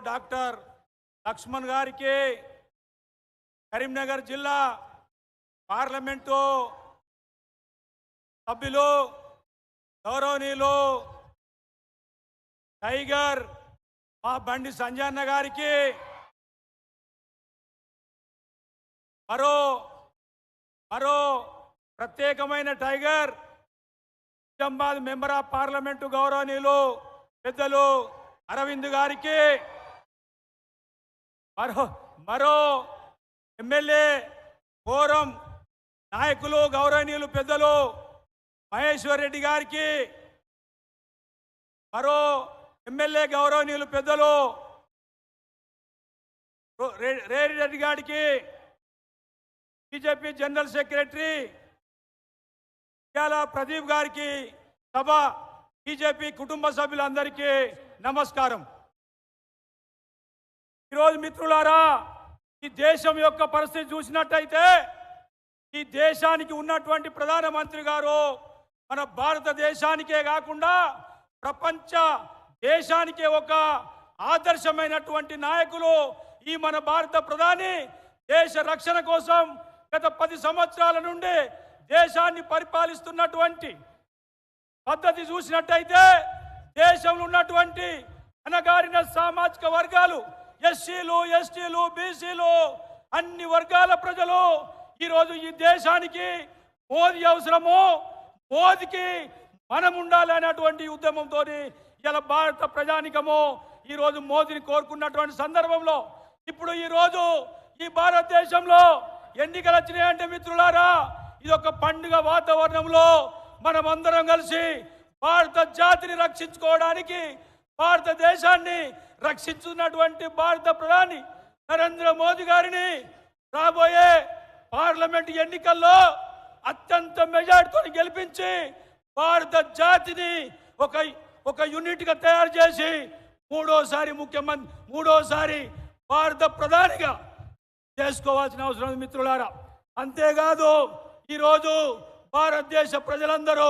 Doctor Laxman గారికి, కరీంనగర్ జిల్లా parliament సభ్యులు గౌరవనీయులు టైగర్ మా బండి సంజయన్న గారికి, మరో ప్రత్యేకమైన tiger Nizamabad member of parliament గౌరవనీయులు పెద్దలు అరవింద్ గారికి, మరో ఎమ్మెల్యే ఫోరం నాయకులు గౌరవనీయులు పెద్దలు మహేశ్వర్ రెడ్డి గారికి, మరో ఎమ్మెల్యే గౌరవనీయులు పెద్దలు రేరెడ్డి గారికి, బీజేపీ జనరల్ సెక్రటరీ ప్రదీప్ గారికి, సభ బీజేపీ కుటుంబ సభ్యులందరికీ నమస్కారం. ఈరోజు మిత్రులారా, ఈ దేశం యొక్క పరిస్థితి చూసినట్టయితే ఈ దేశానికి ఉన్నటువంటి ప్రధానమంత్రి గారు మన భారతదేశానికే కాకుండా ప్రపంచ దేశానికే ఒక ఆదర్శమైనటువంటి నాయకులు ఈ మన భారత ప్రధాని. దేశ రక్షణ కోసం గత 10 సంవత్సరాల నుండి దేశాన్ని పరిపాలిస్తున్నటువంటి పద్ధతి చూసినట్టయితే దేశంలో ఉన్నటువంటి అణగారిన సామాజిక వర్గాలు, ఎస్సీలు, ఎస్టీలు, బీసీలు, అన్ని వర్గాల ప్రజలు ఈరోజు ఈ దేశానికి మోదీ అవసరము, మోదీకి మనం ఉండాలి అనేటువంటి ఉద్యమంతో ఇలా భారత ప్రజానికము ఈరోజు మోదీని కోరుకున్నటువంటి సందర్భంలో ఇప్పుడు ఈరోజు ఈ భారతదేశంలో ఎన్నికలు వచ్చినాయంటే మిత్రులారా, ఇది ఒక పండుగ వాతావరణంలో మనం అందరం కలిసి భారత జాతిని రక్షించుకోవడానికి, భారతదేశాన్ని రక్షించున్నటువంటి భారత ప్రధాని నరేంద్ర మోదీ గారిని రాబోయే పార్లమెంట్ ఎన్నికల్లో అత్యంత మెజార్టీతో గెలిపించి భారత జాతిని ఒక యూనిట్ గా తయారు చేసి మూడోసారి భారత ప్రధానిగా చేసుకోవాల్సిన అవసరం ఉంది మిత్రులారా. అంతేకాదు ఈరోజు భారతదేశ ప్రజలందరూ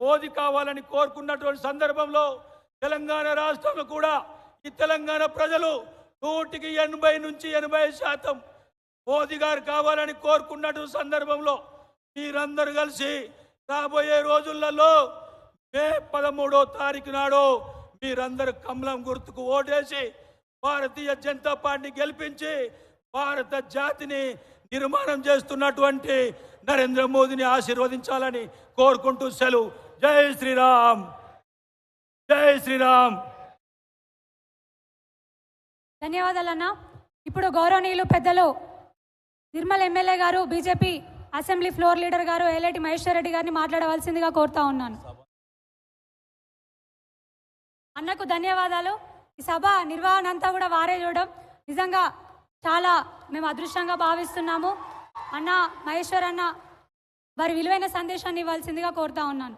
మోదీ కావాలని కోరుకున్నటువంటి సందర్భంలో తెలంగాణ రాష్ట్రంలో కూడా ఈ తెలంగాణ ప్రజలు 100కి 80 నుంచి 80% మోదీ గారు కావాలని కోరుకున్నటువంటి సందర్భంలో మీరందరూ కలిసి రాబోయే రోజులలో మే 13వ తారీఖు నాడు మీరందరూ కమలం గుర్తుకు ఓటేసి భారతీయ జనతా పార్టీ గెలిపించి భారత జాతిని నిర్మాణం చేస్తున్నటువంటి నరేంద్ర మోదీని ఆశీర్వదించాలని కోరుకుంటూ సెలవు. జై శ్రీరామ్, జై శ్రీరామ్. ధన్యవాదాలన్నా. ఇప్పుడు గౌరవనీయులు పెద్దలు నిర్మల్ ఎమ్మెల్యే గారు, బీజేపీ అసెంబ్లీ ఫ్లోర్ లీడర్ గారు ఏలేటి మహేశ్వర్ రెడ్డి గారిని మాట్లాడవలసిందిగా కోరుతా ఉన్నాను. అన్నకు ధన్యవాదాలు. ఈ సభ నిర్వహణ అంతా కూడా వారే చూడడం నిజంగా చాలా మేము అదృష్టంగా భావిస్తున్నాము. అన్న మహేశ్వర్ అన్న వారి విలువైన సందేశాన్ని ఇవ్వాల్సిందిగా కోరుతా ఉన్నాను.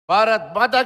భారత్ మాతా